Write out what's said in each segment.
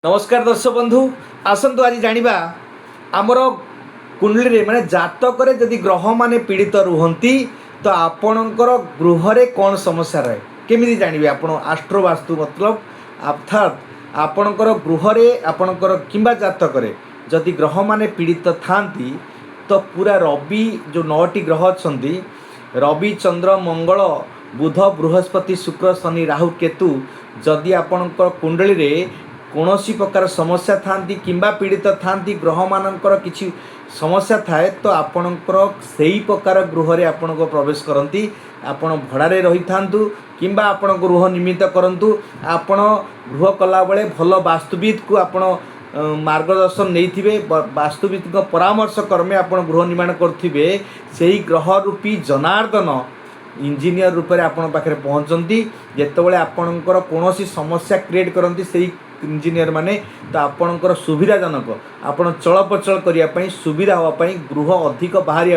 नमस्कार दर्शक बंधु आसतु आज जानिबा आमर कुंडली रे माने जातक रे जदि ग्रह माने पीड़ित रुहंती तो आपणकर गृह रे कौन समस्या रहे केमिति जानिबे आपण आस्ट्रो वास्तु मतलब अर्थात आपणकर गृह रे आपणकर किंबा जातक रे जदि ग्रह माने पीड़ित थांती तो पूरा रवि जो 9टी ग्रह अछंती रवि चंद्र मंगल बुध बृहस्पति शुक्र शनि राहु केतु जदि आपणकर कुंडली रे कौनसी प्रकार समस्या थांती किंबा पीड़ित थांती ग्रह मानकर किछि समस्या थाए तो आपणकर सेही प्रकार गृह रे आपण प्रवेश करती आपण भड़ारे रही थांतु किंबा आपण गृह निर्मित करंतु आपण गृह कला बेले भल वास्तुविद को आपण मार्गदर्शन नहीं वास्तुविद परामर्श क्रमे आपण गृह निर्माण करथिबे सेही ग्रह रूपी जनार्दन इंजीनियर रूप से आपण पाखे पहुँचती जितेबाला आपणकर कौन समस्या क्रिएट करती से इंजीनियर माने तो आपणकर सुविधाजनक आपण चलप्रचल करने सुविधा हाँपाई गृह अधिक बाहर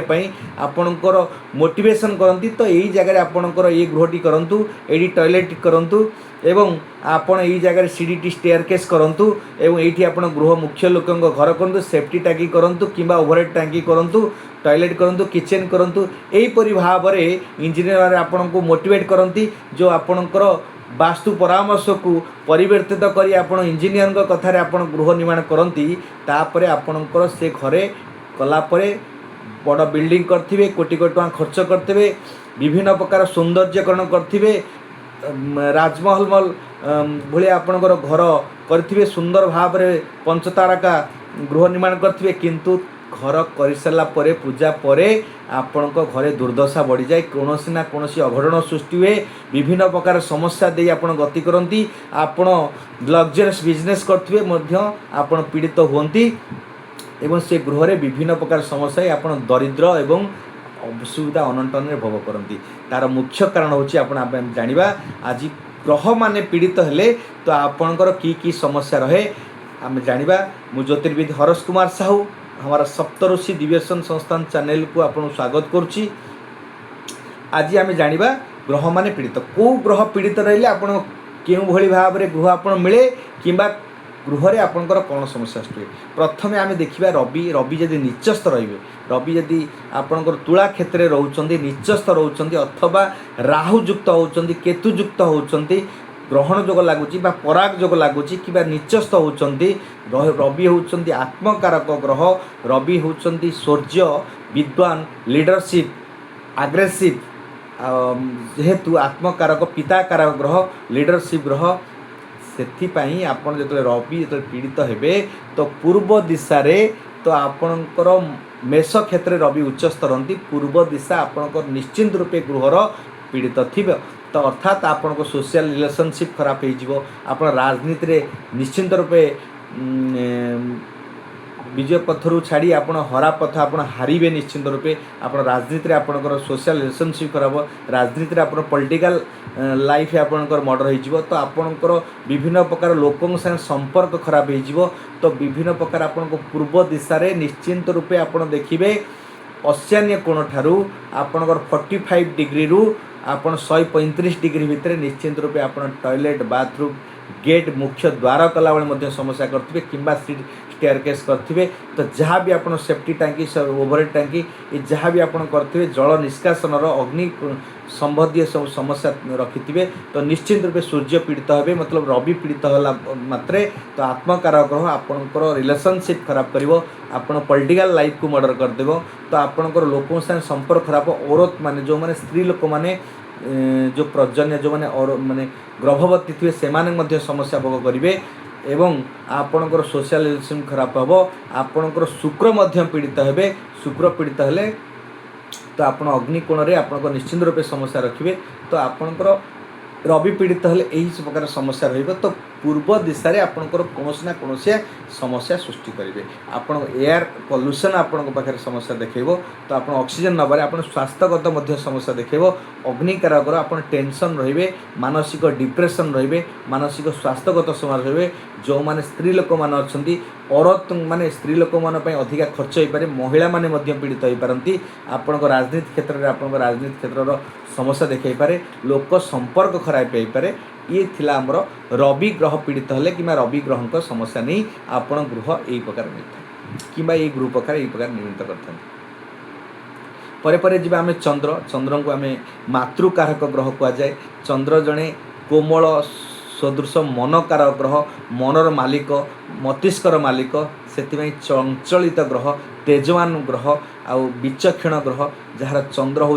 आपणकर मोटिवेशन करती तो यही जगह आपणकर ये गृहटी करूँ ये टॉयलेट करूँ एवं आपण यही जगह सीढ़ी स्टेयरकेस करूँ एवं ये आप गृह मुख्य लोकों घर करूँ सेफ्टी टाँकी करूँ कि ओवरहेड टाँकी करूँ टॉयलेट करूँ किचेन करूँ यहीपरि भाव में इंजीनियर आपण को मोटिवेट करती जो आपणकर वास्तु परामर्श को परिवर्तित करी आपण इंजीनियर कथार आपण गृह निर्माण करती तापर आपणकर से घरे कलापर बड़ बिल्डिंग करथिबे कोटी कोटी टका खर्च करथिबे विभिन्न प्रकार सौंदर्यकरण करथिबे राजमहल भले आपणकर घर करथिबे सुंदर भाव में पंचतारका गृह निर्माण करथिबे किंतु घर कर सारा पूजा पर आपण घरे दुर्दशा बढ़ी जाए कौन ना कौन अघटन सृष्टि हुए विभिन्न प्रकार समस्या दे आप गति करती आपण लग्जरियस बिजनेस करते आपण पीड़ित हुंती एवं से गृह रे विभिन्न प्रकार समस्या आप दरिद्र एवं असुविधा अनटन में भोग करती तार मुख्य कारण हूँ आप जाना आज ग्रह माने पीड़ित हेले तो आपणकर की समस्या रहे आम जाना मु ज्योतिर्विद हरस कुमार साहू हमारा सप्तऋषि दिव्यसन संस्थान चैनल को आपको स्वागत करुच्ची। आज आम जाना ग्रह माने पीड़ित कौ ग्रह पीड़ित रही आप भली भाव में गृह आप मिले कि गृह रे आपणकर कौन समस्या सृष्टि प्रथमे आम देखा रवि जदि निचस्थ रे रवि जदि आपणकर तुला क्षेत्र में रोचंती निचस्थ रोचंती अथवा राहुयुक्त होचंती केतुयुक्त होचंती ग्रहण जोग लगुच पराग जोग लगुच कि निचस्थ होती रवि होती आत्मकारक ग्रह रवि होती शौर्य विद्वान लीडरशिप आग्रेसिव जेहेतु आत्मकारक पिताकारक ग्रह लीडरशिप ग्रह से आपड़ जो रवि जो पीड़ित हेबे तो पूर्व दिशा रे तो आपणकर मेष क्षेत्र रवि उच्चस्थ रहती पूर्व दिशा आपणकर निश्चिंत रूपे गृहर पीड़ित थी तो अर्थात आपण को सोशल रिलेशनशिप खराब हो आप राजनीति रे निश्चिंत रूपे विजय पथर छाड़ी आप हरा पथ आप हारे निश्चिंत रूपे आप राजनीति रे आपणकर सोशल रिलेशनशिप खराब राजनीति रे आप पॉलिटिकल लाइफ आपणकर मर्डर हो तो आपणकर विभिन्न प्रकार लोकों संग संपर्क खराब हो तो विभिन्न प्रकार आपण पूर्व दिशा रे निश्चिंत रूपे आप देखिए ईशान्य कोण ठारू आपणकर 45 डिग्री रु आपन 135 डिग्री भितर निश्चिंत रूपे आप टॉयलेट बाथरूम गेट मुख्य द्वार कला बेले समस्या करेंगे कि स्टेयरकेस करेंगे तो जहाँ भी आप सेफ्टी टाँकी ओवरहेड टाँकी ये जहाँ भी आप करेंगे जल निष्कासन अग्नि संबंधी सब समस्या रखिथे तो निश्चिंत रूपे सूर्य पीड़ित हे मतलब रवि पीड़ित होला मात्रे तो आत्मकारक ग्रह आपणकर रिलेशनशिप खराब कर आप पॉलिटिकल लाइफ को मर्डर करदेव तो आपणकर लोकों साथ संपर्क खराब औरत माने जो माने स्त्री लोक माने जो प्रजन्य जो माने और माने गर्भवती थे से समस्या भोग करेंगे एवं आपणकर सोशल रिलेशन खराब हम आपणकर शुक्र पीड़ित हे शुक्र पीड़ित हेले तो आप अग्निकोण में आप निश्चिंत रूपे समस्या रखिए तो आपणकर रवि पीड़ित हेले यही प्रकार समस्या रही तो पूर्व दिशा रे आपणकर कौन ना कौन समस्या सृष्टि करेंगे आप एयर पॉल्यूशन आपण पाखे समस्या देखो तो आप ऑक्सीजन नबार आप स्वास्थ्यगत समस्या देखो अग्निकारक आप टेंशन रे मानसिक डिप्रेशन रे मानसिक स्वास्थ्यगत समस्या रे जो माने स्त्री लोक मान अच्छा औरत माने स्त्री लोक मान अधिका खर्च हो पारे महिला माने पीड़ित हो पारती आपण राजनीति क्षेत्र में आप राजनीति क्षेत्र समस्या देखई पारे लोक संपर्क खराब हो पारे ये थिला आमर रवि ग्रह पीड़ित हेले कि रवि ग्रह समस्या नहीं आपण गृह यही प्रकार मिलता कि ये गृह प्रकार यही प्रकार निर्मित करते परे परे जी आम चंद्र चंद्र को आम मातृकारक ग्रह कहुए चंद्र जड़े कोमल सदृश मनकारक ग्रह मनर मालिक मस्तिष्कर मालिक से चंचलित ग्रह तेजवान ग्रह आउ विचक्षण ग्रह जार चंद्र हो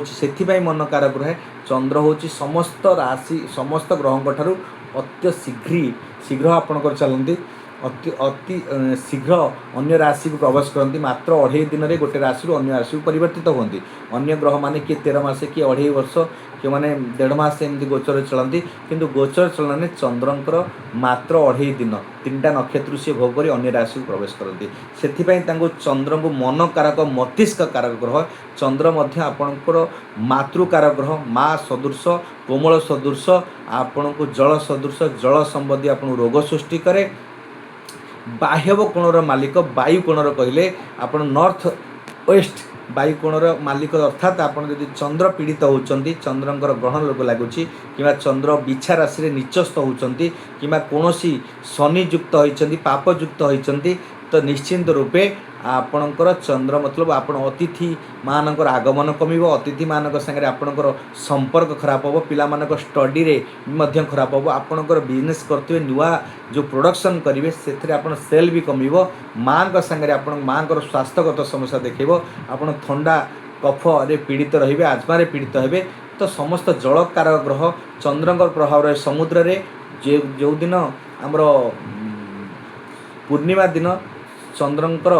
मनकारक ग्रह चंद्र हो समस्त राशि समस्त ग्रहों ठारू शीघ्र आपणकर चलती अति शीघ्र अन्य राशि को प्रवेश करती मात्र 2.5 दिन में गोटे राशि अन्य राशि परिवर्तित होती अन्य ग्रह माने किए 13 मास किए 2.5 वर्ष कि मैंने 1.5 मास एमती गोचर चलती किंतु गोचर चलन चंद्रंकर मात्र 2.5 दिन 3टा नक्षत्र सी भोग कर अन्य राशि को प्रवेश करती से चंद्र को मन कारक मस्तिष्क कारक ग्रह चंद्र आपणकर मातृकारक ग्रह माँ सदृश कोमल सदृश आपण को जल सदृश जल संबंधी आप रोग सृष्टि करे बाह्य कोणर मालिक वायु कोणर कहले आप नॉर्थ वेस्ट वायु कोणर मालिक अर्थात आपड़ जब चंद्र पीड़ित होती चंद्रंकर ग्रहण रोग लगुच कि चंद्र बिछा राशि निचस्थ होती कि कौन शनियुक्त होती पापयुक्त होती तो निश्चिंत रूपे आपणकर चंद्र मतलब आपण अतिथि मानकर आगमन कमिब अतिथि मानक संगे आपणकर संपर्क खराब हो पिला मानक स्टडी रे मध्य खराब हो आपणकर बिजनेस करते नुआ जो प्रोडक्शन करेंगे से आप सेल भी कमिब माँ संगे आप माँ स्वास्थ्यगत समस्या देखेब आप थंडा कफ रे पीड़ित रहिबे आजमा रे पीड़ित हेबे तो समस्त जलकारक ग्रह चंद्रंकर प्रभाव रहे समुद्र रे जो दिन आमर पूर्णिमा दिन चंद्रंकर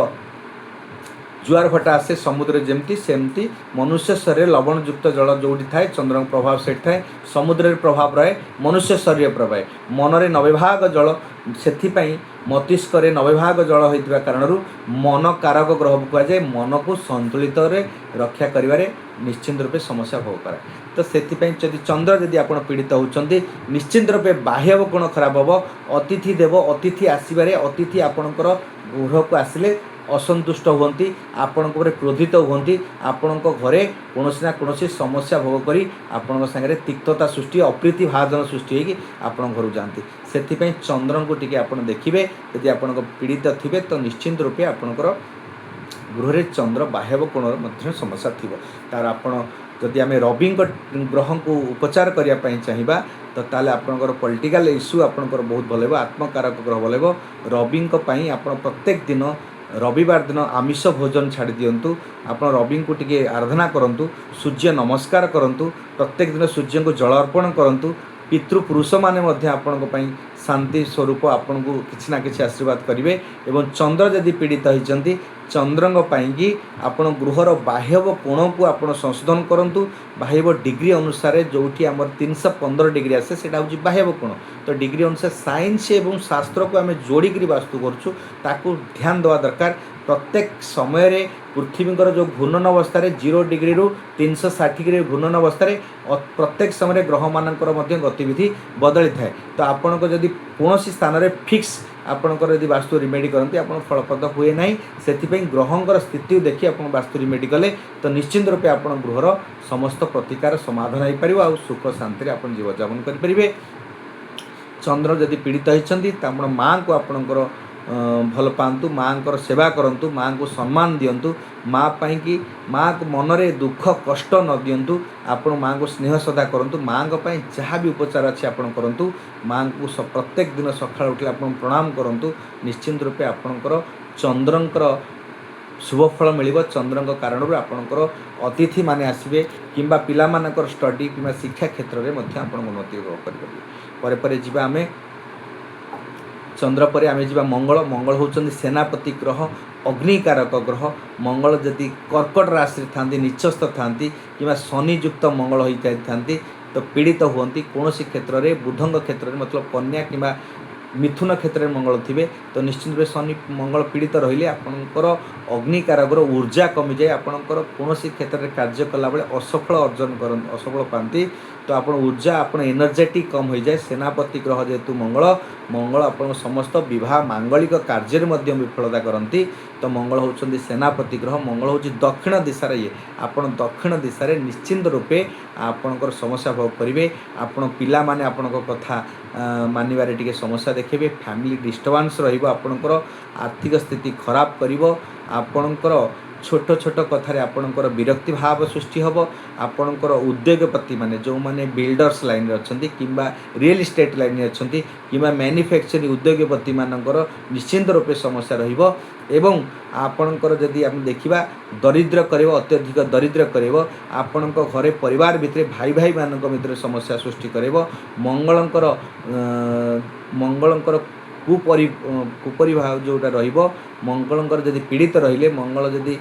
जुआर फटा आसे समुद्र जमती सेमती मनुष्य शरीर लवणयुक्त जल जो थाए चंद्र प्रभाव से थाए समुद्र प्रभाव रहे मनुष्य शरीर प्रभाव मनरे 90 भाग जल से मस्तिष्क 90 भाग जल होता कारण मन कारक ग्रह कहुए मन को संतुलित रक्षा कर निश्चिंत रूपे समस्या भोग करे तो से चंद्र जदि आप पीड़ित होती निश्चिंत रूपे बाह्य कोण खराब हम अतिथि देव अतिथि आसबार अतिथि आपणकर गृह को आसिले असंतुष्ट होती आपण क्रोधित होती आपण घरे कौन ना कौन समस्या भोग करी आपण सागर तिक्तता सृष्टि अप्रीति भाजन सृष्टि होगी आपण घर जाती से चंद्र को टी आप देखिए यदि आप पीड़ित थे तो निश्चिंत रूपे आपणकर गृह चंद्र बाह्य कोण समस्या थी तार आपण जदि आम रवि ग्रह को उपचार करने चाहिए तो ताले आपणकर पॉलिटिकल इश्यू आपणकर बहुत भल आत्मकारक ग्रह भल रवि आप प्रत्येक दिन रविवार दिन आमिष भोजन छाड़ दिंतु आप रवि को टी आराधना करूँ सूर्य नमस्कार करूँ प्रत्येक दिन सूर्य को जल अर्पण करूँ पितृपुरुष मैंने आपण शांति स्वरूप आपन को किसी ना किसी आशीर्वाद करेंगे एवं चंद्र जदि पीड़ित होती चंद्रंग पाई आपण गृहर बाह्य कोण को आप संशोधन करूँ बाह्य डिग्री अनुसार जो आम 315 डिग्री आसे से हूँ बाह्य कोण तो डिग्री अनुसार साइंस एवं शास्त्र को आम जोड़िकी वास्तु करूँ ध्यान देवा दरकार प्रत्येक समय रे पृथ्वीकर जो घूर्णन अवस्था 0 डिग्री रु 360 डिग्री घूर्णन अवस्था प्रत्येक समय ग्रह मानकर गतिविधि बदली थाए तो आपण को जदि कौन स्थान रे फिक्स आपणकर यदि वास्तु रिमेडी करती आप फलप्रद हुए ना से ग्रहंकर स्थिति देखिए आप वास्तु रिमेडी कले तो निश्चिंत रूपे आप गृहर समस्त प्रतिकार समाधान हो पार आ सुख शांति आप जीवनयापन करेंगे चंद्र जदि पीड़ित होती माँ को आपणकर भल पातु माँ को सेवा करूँ माँ को सम्मान दिंतु माँ पाई माँ को मनरे दुख कष्ट न दिंतु आपण माँ को स्नेह श्रद्धा करूँ माँ जहाँ भी उपचार अच्छे आप करूँ माँ को प्रत्येक दिन सकाळ उठे आप प्रणाम करूँ निश्चिंत रूपे आपणकर चंद्रंकर शुभफल मिल चंद्र कारण आपणकर अतिथि माने आसबे किंबा पिला मानकर स्टडी कि शिक्षा क्षेत्र में उन्नति करें पर जीवा आमे चंद्र पर आम जा मंगल मंगल होती सेनापति ग्रह अग्निकारक ग्रह मंगल जदि कर्कट राशि था निचस्थ था कि शनियुक्त मंगल होता था तो पीड़ित हुंती कौन क्षेत्र में बुधंग क्षेत्र में मतलब कन्या कि मिथुन क्षेत्र में मंगल थे तो निश्चित रूप शनि मंगल पीड़ित रहिले आपणकर अग्निकारक ऊर्जा कमी जाए आपणकर कौन क्षेत्र में कार्य कला बेले असफल अर्जन कर असफल पाती तो आप ऊर्जा आप एनर्जेटिक कम हो जाए। सेनापति ग्रह जेहेतु मंगल मंगल आप समस्त विवाह मांगलिक कार्य विफलता करती। तो मंगल होउछंदी सेनापति ग्रह। मंगल हूँ दक्षिण दिशार ये आप दक्षिण दिशा निश्चिंत रूपे आपणकर समस्या भोग करेंगे। आपण पिला माने आपण कथा मानिबारे टिके समस्या देखिए। फैमिली डिस्टर्बांस रहा आर्थिक स्थिति खराब करिवो। आपणकर छोट छोट कथार आपणकर विरक्ति भाव सृष्टि हम। आपणकर उद्योगपति माने जो माने बिल्डर्स लाइन अच्छा कि रियल इस्टेट लाइन अच्छा कि मैन्युफैक्चरिंग उद्योगपति मानकर निश्चिंत रूपे समस्या रहिबो। एवं आपणकर जदि आम देखा दरिद्र कर अत्यधिक दरिद्र कर आपण घरे परिवार भितर भाई भाई मान भितर समस्या सृष्टि कर। मंगलंकर मंगलंकर कुपरिभाव जोटा रहिबो। मंगलंकर जदि पीड़ित रहिले मंगल जदि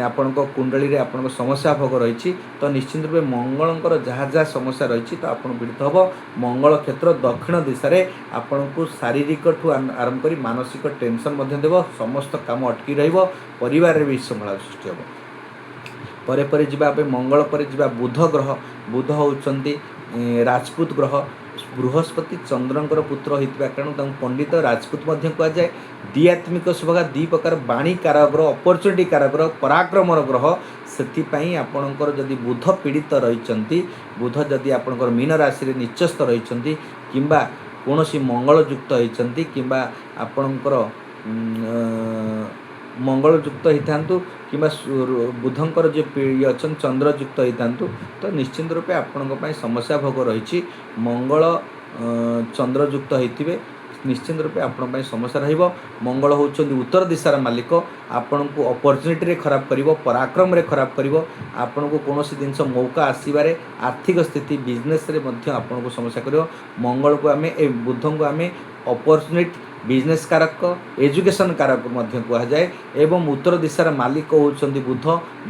आपण कुंडली रे आपण समस्या भोग रही तो निश्चित रूपे मंगलंकर जहाँ जहाँ समस्या रही तो आप पीड़ित हम। मंगल क्षेत्र दक्षिण दिशा रे आपण को शारीरिक ठू आरंभ कर मानसिक टेंशन देव। समस्त काम अटकी रहिबो। परिवार रे विसंबला सृष्टि हम। परे परे जिबा मंगल परे जिबा बुध ग्रह। बुध होउचंती राजपूत ग्रह। बृहस्पति चंद्रंकर पुत्र होता कारण पंडित राजपूत कह जाए। दियात्मिक स्वभाव दी प्रकार बाणी कारक ग्रह अपरचुनिटी कारक ग्रह पराक्रमर ग्रह। से आपणकर जदि बुध पीड़ित रही बुध जदि आपणकर मीन राशि निचस्थ रही किंबा कौन मंगलयुक्त होती कि आपणकर मंगलयुक्त होता कि बुधंकर जो ये अच्छा चंद्रयुक्त होता तो निश्चिंत रूपे आपण समस्या भोग रही। मंगल चंद्रयुक्त होते निश्चिंत रूपे आपण समस्या रहिबो। मंगल होउछंदी उत्तर दिशार मालिक। आपण को अपॉर्चुनिटी रे खराब करिवो पराक्रम रे खराब करिवो। आपण को कौन जिनस मौका आसीबारे आर्थिक स्थिति बिजनेस रे मध्य आपण को समस्या करिवो। मंगल को आमे ए बुधं को आमे अपॉर्चुनिटी बिजनेस कारक एजुकेशन कारक मध्य कह जाए। एवं उत्तर दिशार मालिक होउछंदी बुध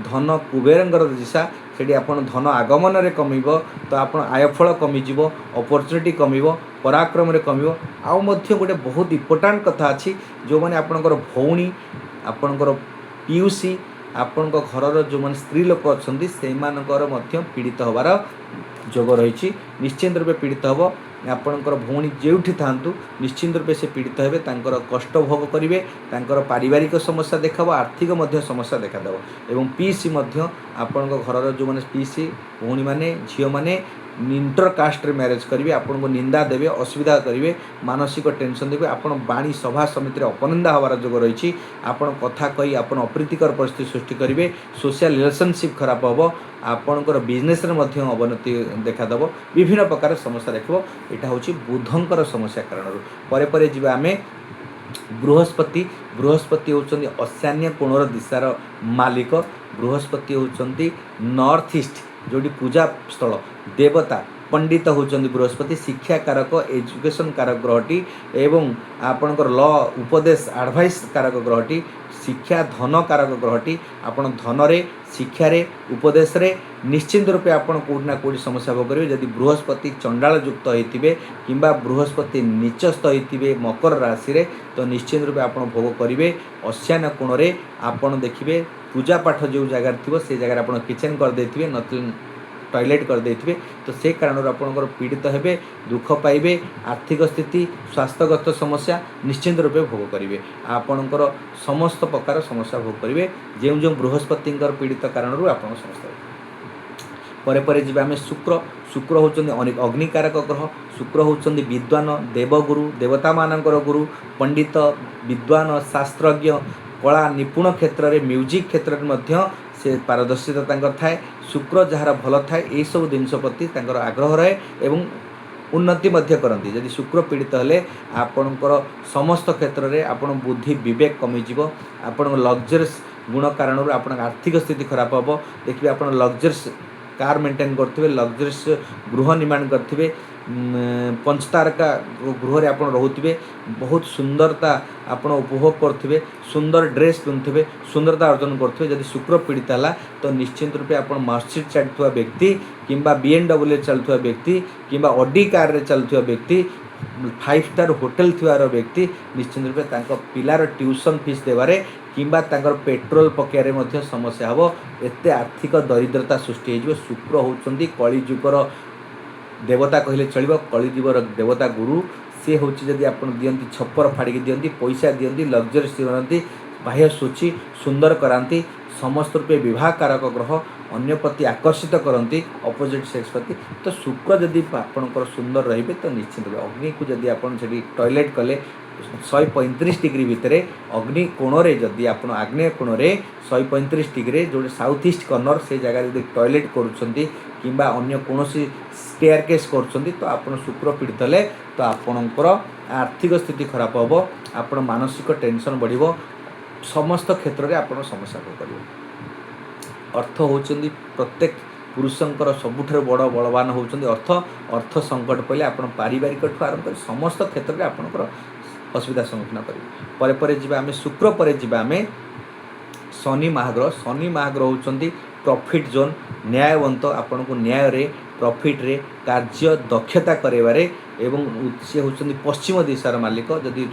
धन कुबेरंगर दिशा। सेठी आपण धन आगमन रे कमिबो तो आपण आयफल कमिजिवो अपॉर्चुनिटी कमिबो पराक्रम रे कमिबो। आउ मध्य गोटे बहुत इम्पोर्टाट कथा अछि जो माने आपणकर भौणी आपणकर पियूसी आपणक घरर जो माने स्त्री लोक अछंती से मानकर मध्य पीड़ित होबार जोग रही। निश्चिंत रूपे पीड़ित हम। आपणकर भौणी जेउठी थांतु निश्चिंत रूपे से पीड़ित हेबे। तांकर कष्ट भोग करिवे। तांकर पारिवारिक समस्या देखाबो आर्थिक मध्य समस्या देखादेव। एवं पीसी मध्य आपणक घरर जो माने पीसी भौणी माने झियो माने इंटर कास्ट रे मैरेज करेंगे। आपन को निंदा देवे असुविधा करेंगे मानसिक टेंशन देवे। आपन बाणी सभा समिति अपनिंदा हबार जोग रही। आपन कथा कही आपन अप्रीतिकर परिस्थिति सृष्टि करेंगे। सोशल रिलेशनशिप खराब हम। आपणकर बिजनेस रे मध्य अवनति देखादेव। विभिन्न प्रकार समस्या देखो। यहाँ हूँ बुधंकर समस्या कारण। परे परे जीवा आमे बृहस्पति। बृहस्पति होउचंदी ईशान्य कोणर दिशार मालिक। बृहस्पति होउचंदी नॉर्थ ईस्ट जोटी पूजा स्थल देवता पंडित होउचंदी बृहस्पति। शिक्षा कारक एजुकेशन कारक ग्रहटी एवं आपणकर लॉ उपदेश एडवाइस कारक ग्रहटी। शिक्षा धन कारक ग्रहटी। आपण धन रे शिक्षा रे उपदेश रे निश्चिंत रूपे आपण कोडी ना कोडी समस्या भोग करिवे। जदि बृहस्पति चंडाल युक्त होइतिबे किंबा बृहस्पति नीचस्थ होइतिबे मकर राशि रे तो निश्चिंत रूपे आपण भोग करिवे। ईशान्य कोण रे आपण देखिबे पूजा पाठ जो जगह थिबो से जगह आपण किचन कर देथिबे नथिंग टॉयलेट कर देथिबे तो से कारण आपणकर पीड़ित हेबे दुख पाइबे। आर्थिक स्थिति स्वास्थ्यगत समस्या निश्चिंत रूपे भोग करेंगे। आपणकर समस्त प्रकार समस्या भोग करेंगे जो जो बृहस्पति पीड़ित कारण आप समस्या। परे परे जीवा आमे शुक्र। शुक्र होउचंदी अग्निकारक ग्रह। शुक्र होउचंदी विद्वान देवगुरु देवता मानकर गुरु पंडित विद्वान शास्त्रज्ञ कला निपुण क्षेत्र में म्यूजिक क्षेत्र में मध्य से पारदर्शिता थाए। शुक्र जार भल थाए यही सब जिनस प्रति आग्रह रहे एवं उन्नति मध्य करती। यदि शुक्र पीड़ित हेले आपणकर समस्त क्षेत्र में आपण बुद्धि विवेक कमिजिव। आपण लग्जरियस गुण कारण आप आर्थिक स्थिति खराब हम। देखिए आप लग्जरियस कार मेंटेन करेंगे लग्जरियस गृह निर्माण करेंगे पंचतारका गृह रे आपण रहउथिबे बहुत सुंदरता आपण उपभोग करथिबे सुंदर ड्रेस पिंधुथिबे सुंदरता अर्जन करथिबे। यदि शुक्र पीड़ित है तो निश्चिंत रूपे आपण मस्जिद चलुवा व्यक्ति किंबा BMW चलुवा व्यक्ति किंबा ऑडी कार रे चलुवा व्यक्ति 5 स्टार होटल थिवार व्यक्ति निश्चिंत रूपे तांको पिलार ट्यूशन फीस देवारे किंबा तांकर पेट्रोल पकेयारे मध्य समस्या हबो। एते आर्थिक दरिद्रता सृष्टि हो। शुक्र होउचंदी कली जुगर देवता कहले चलिबो कलिजुगर देवता गुरु सी हूँ जदि आप दियंती छप्पर फाड़ी दियंती पैसा दियंती लग्जरीस दियंती बाह्य सूची सुंदर कराती समस्त रूपे विवाह कारक ग्रह अन्य प्रति आकर्षित करती अपोजिट सेक्स प्रति तो शुक्र जदि आपणकर सुंदर रहिबे तो निश्चित अग्नि को जदि आप टॉयलेट कले 135 डिग्री भितर अग्नि कोण जदि आप आग्नेय कोण 135 डिग्री जो साउथ ईस्ट कर्नर से जगह जब टॉयलेट करुँच कि अन्य कौन स्टेयरकेस कर तो आप शुक्र पीड़ित हेले तो आपणकर आर्थिक स्थिति खराब हम आपण मानसिक टेंशन बढ़ समस्त क्षेत्र में आप समस्या कर अर्थ होती प्रत्येक पुरुषंकर सबुठ बड़ बलवान होती अर्थ अर्थ संकट पड़े आप पारिवारिक आरंभ कर समस्त क्षेत्र में आपंकर असुविधा सम्मुखीन करें जी आम शुक्र पर जी आम शनि महाग्रह होती प्रॉफिट जोन न्यायवंत आपण को न्याय रे प्रॉफिट रे कार्य दक्षता करेबारे एवं सी होती पश्चिम दिशार मालिक जदि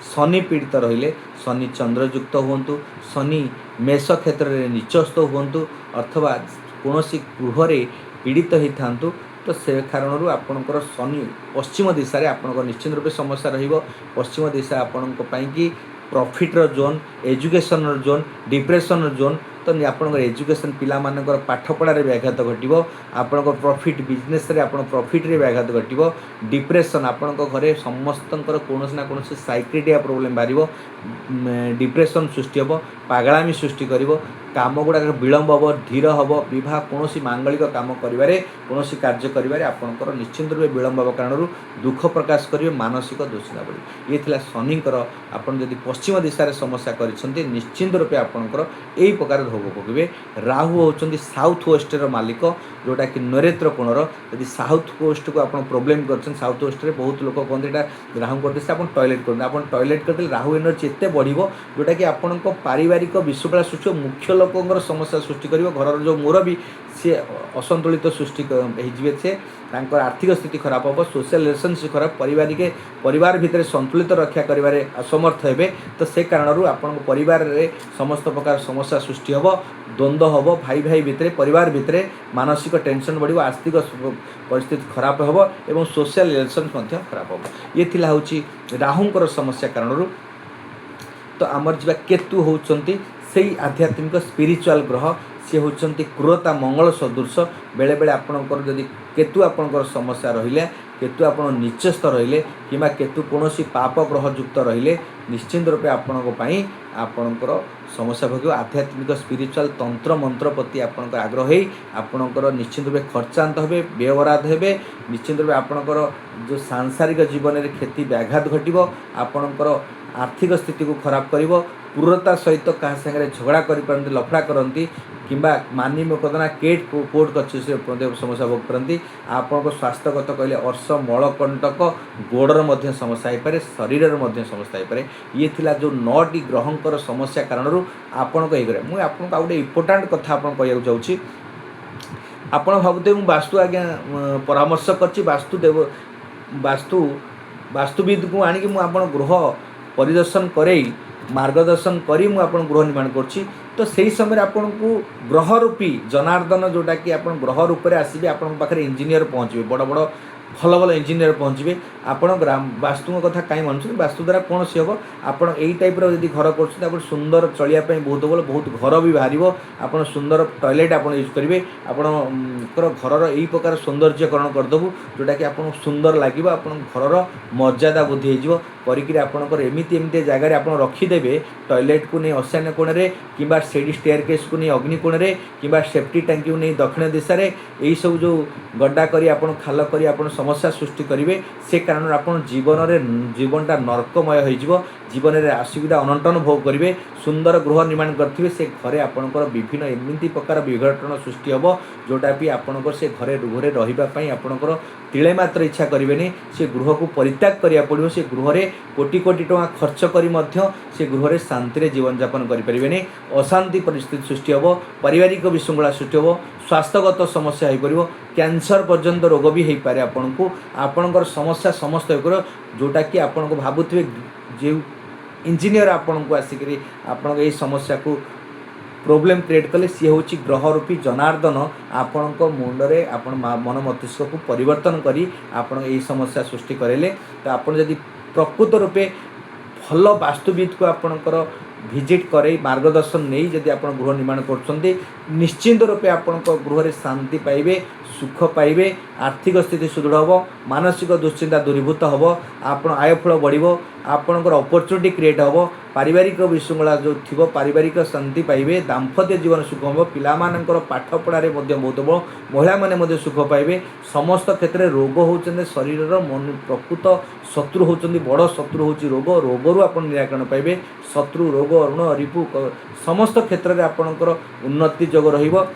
शनि पीड़ित रहिले शनि चंद्रयुक्त हुंतु शनि मेष क्षेत्र में नीचस्थ हुंतु अथवा कौन गृह पीड़ित होता तो से कारण आपणकर शनि पश्चिम दिशा रे आपणकर निश्चित रूप समस्या रहिबो पश्चिम दिशा आपण कि प्रॉफिट रो जोन एजुकेशन रो जोन डिप्रेशन रो जोन तो आपंकर एजुकेशन पिला मानकर पाठ पढ़ार व्याघात घटो आपण प्रॉफिट बिजनेस रे आपण प्रॉफिट रे व्याघात घटो डिप्रेशन आपण घरे समस्त कौन ना कौन साइक्रेटिया प्रोब्लेम बाहर डिप्रेशन सृष्टि हम पागलामी सृष्टि कर काम गुड़ाक विलम्ब हम धीर हम विवाह कौन मांगलिक काम करें कौन कार्य करें आपंकर निश्चित रूप विलम्ब हम कारण दुख प्रकाश करेंगे मानसिक दोषिना बढ़ी ये थी शनिकर आपड़ जब पश्चिम दिशा समस्या कर निश्चित रूप आपंकर यही प्रकार भोग भोगे राहु होती साउथ वेस्टर मालिक जोटा कि नरेत्र कोणर यदि साउथ वेस्ट को आप प्रोब्लेम कर साउथ वेस्ट में बहुत लोग कहते हैं राहु करते आप टॉयलेट करते आप टॉयलेट करते राहु एनर्जी एत बढ़ो जोटा कि आपण पारिवारिक विश्वकला सृष्टि मुख्य लोकंर समस्या सृष्टि कर घर जो मुरबी सी असंतुलित सृष्टि हो से आर्थिक स्थिति खराब हम सोशल रिलेशनशिप खराब परिवार भितर संतुलित रक्षा कर असमर्थ हे तो से कारण आपण परिवार रे समस्त प्रकार समस्या सृष्टि हम द्वंद्व हम भाई भाई भितर परिवार भितर मानसिक टेंशन बढ़ो आर्थिक परिस्थिति खराब हम एवं सोशल रिलेशन खराब हम ये थिला होची राहुंकर समस्या कारण तो आमर जा केतु होचंती सेही आध्यात्मिक स्पिरिचुअल ग्रह सी होचंती क्रूरता मंगल सदृश बेले बेले आपणकर जदि केतु आपणकर समस्या रहिले केतु आपण निचस्थ रहिले किंबा केतु कोनोसी पाप ग्रह युक्त रहिले निश्चित रूपे आपणक पई आपणकर समस्या भोग आध्यात्मिक स्पिरिचुअल तंत्र मंत्र प्रति आपणकर आग्रह है आपणकर निश्चित रूपे खर्चांत हेबे व्यवहार हेबे निश्चित रूपे आपणकर जो सांसारिक जीवन में क्षति व्याघात घटिबो आपणकर आर्थिक स्थिति को खराब करिवो क्रूरता सहित क्या सागर झगड़ा कर लफड़ा करती कि मानी मोकदमा कोर्ट कचेरी समस्या भोग करती आपण स्वास्थ्यगत कहले अर्श मलकंटक गोड़र समस्या हो पाए शरीर समस्या हो पाए ये थिला जो 9टी ग्रहंकर समस्या कारण आपण मुझे आपको गोटे इम्पोर्टाट कथा कह चाहूँगी आपण भावुते वास्तु आज्ञा परामर्श कर वास्तुविद को आणिक गृह परिदर्शन करे मार्गदर्शन करी मु आपन गृह निर्माण करछि तो सही समय आपन को ग्रह रूपी जनार्दन जोटा कि आपन ग्रह रूप में आसबे आपन पाखे इंजीनियर पहुँचे बड़ बड़ भल भल इंजीनियर पहुँचे आपन ग्राम वास्तु कथा कहीं मानुछन वास्तु द्वारा कौन सी हम आपड़ यही टाइप जब घर कर सुंदर चलियापी बहुत भल बहुत घर भी बाहर आप सुंदर टॉयलेट आप यूज करेंगे आपंकर घर यही प्रकार सौंदर्यकरण करदेबू जोटा कि आपको सुंदर लगे आप घर मर्यादा बुद्धि होकर आपंकर एमती एमती जगह आप रखिदेवे टॉयलेट को नहीं अशान्य कोण में कि स्टेयरकेस को नहीं अग्निकोण में कि सेफ्टी टैंकी को नहीं दक्षिण दिशा यही सब जो गड्ढा करी आपन खाल करी आपन समस्या सृष्टि करेंगे से कारण आप जीवनटा नरकमय हो जीवन में असुविधा अनटन भोग करेंगे सुंदर गृह निर्माण करेंगे से घरे आपंकर विभिन्न एमती प्रकार विघटन सृष्टि हम जोटा भी आपंकर से घरे गृह रही आपंकर तिले मात्र इच्छा करेंगे से गृह को परित्याग करा पड़ो से गृह कोटी कोटी टଙ୍କା खर्च करी से गृह शांति जीवन यापन करें अशांति परिस्थिति सृष्टि हम पारिवारिक विशृंखला सृष्टि हम स्वास्थ्यगत समस्या हो पार कैंसर पर्यंत रोग भी हो पाए आपन को आपणकर समस्या समस्त हो जोटा कि आपन को भावुवे जो इंजीनियर आपन को आसिक समस्या को प्रोब्लेम क्रिएट कले सी हूँ ग्रह रूपी जनार्दन आपण मुंडे आपण मन मस्तिष्क को परिवर्तन करी आपण यही समस्या सृष्टि करेले। तो आपण जदि प्रकृत रूपे भल वास्तुविद को आपणकर भिजिट करे मार्गदर्शन नहीं जदि आप गृह निर्माण कर निश्चिंत रूपे आपण गृह शांति पाइबे, सुख पाइबे, आर्थिक स्थिति सुदृढ़ हम, मानसिक दुश्चिंता दूरीभूत हम, आप आयफल बढ़, आपणकर अपॉर्चुनिटी क्रिएट हम, पारिवारिक विशृंखला जो थी पारिवारिक शांति पाइबे, दाम्पत्य जीवन सुख हम, पिलामानंकर पाठ पढ़ारे बहुत बड़, महिला माने सुख पाइबे। समस्त क्षेत्र में रोग होचंदे शरीर मन प्रकृत शत्रु होचंदी बड़ शत्रु होची रोग, रोगरू आप निराकरण पाइबे। शत्रु रोग ऋण रिपु समस्त क्षेत्र में आपणकर उन्नति जोग रहिबो।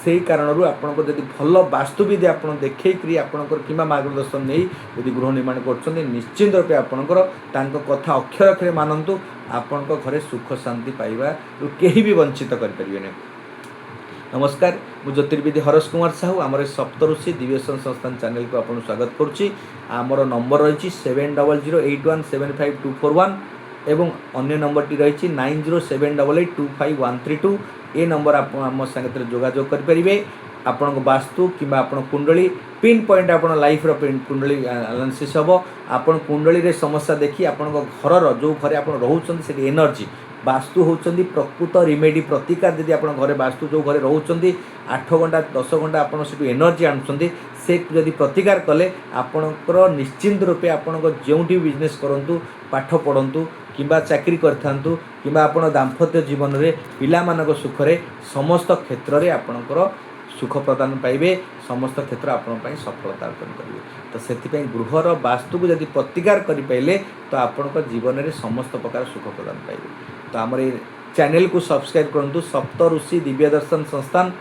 से कारण आपको जब भल वास्तुविधि आप देखिए आपंकर कि मार्गदर्शन नहीं यदि गृह निर्माण कर निश्चिंत रूपे आपंकर कथा अक्षर अक्षर मानतु आपण घरे सुख शांति पाइबा कहीं भी वंचित करें। नमस्कार, मु ज्योतिर्विधि हरस कुमार साहू आमर सप्तऋषि दिव्यसन संस्थान चैनल को आपको स्वागत करुच्ची। आमर नंबर रही 7008175241 एवं अन्य नंबर टी रही 9078825132। ये नंबर आप आम संगे जोगाजोग करेंगे। आपण वास्तु कि कुंडली पिन पॉइंट आप लाइफ कुंडली एनालिसिस हम। आप कुंडली रे समस्या देखी आपण घर जो घरे आप रोच एनर्जी वास्तु होती प्रकृत रिमेडी प्रतिकार जदि आप घरे वास्तु जो घरे रोच 8 घंटा 10 घंटा आप एनर्जी आणुंट से जदि प्रतिकार कले आपणकर निश्चिंत रूपे आपण जो बिजनेस करूँ पाठ पढ़ु कि चाकरी करूँ कि दाम्पत्य जीवन में पिला सुखरे समस्त क्षेत्र में आपणकर सुख प्रदान पाइबे, समस्त क्षेत्र आपण सफलता अर्जन करेंगे। तो से गृहर वास्तु को जदि प्रतिकार करें तो आपण जीवन में समस्त प्रकार सुख प्रदान पाइबे। तो आम चैनल को सब्सक्राइब करूँ सप्तऋषि दिव्य दर्शन संस्थान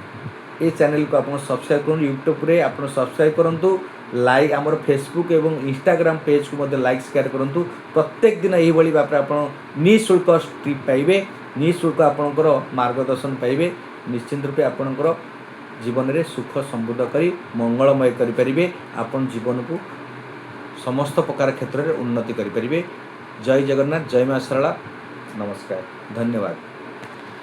ये चैनल को आप सब्सक्राइब करूँ। यूट्यूब रे आप सब्सक्राइब करूँ, लाइक आमर फेसबुक एवं इंस्टाग्राम पेज को मध्य लाइक शेयर करूँ। प्रत्येक दिन यही भाव आप निःशुल्क ट्रिप पाइबे, निःशुल्क आपणकर मार्गदर्शन पाइबे। निश्चिंत रूपे आपणकर जीवन में सुख समृद्ध करी मंगलमय करें। आपण जीवन को समस्त प्रकार क्षेत्र में उन्नति करें। जय जगन्नाथ, जय मां शारला, नमस्कार, धन्यवाद।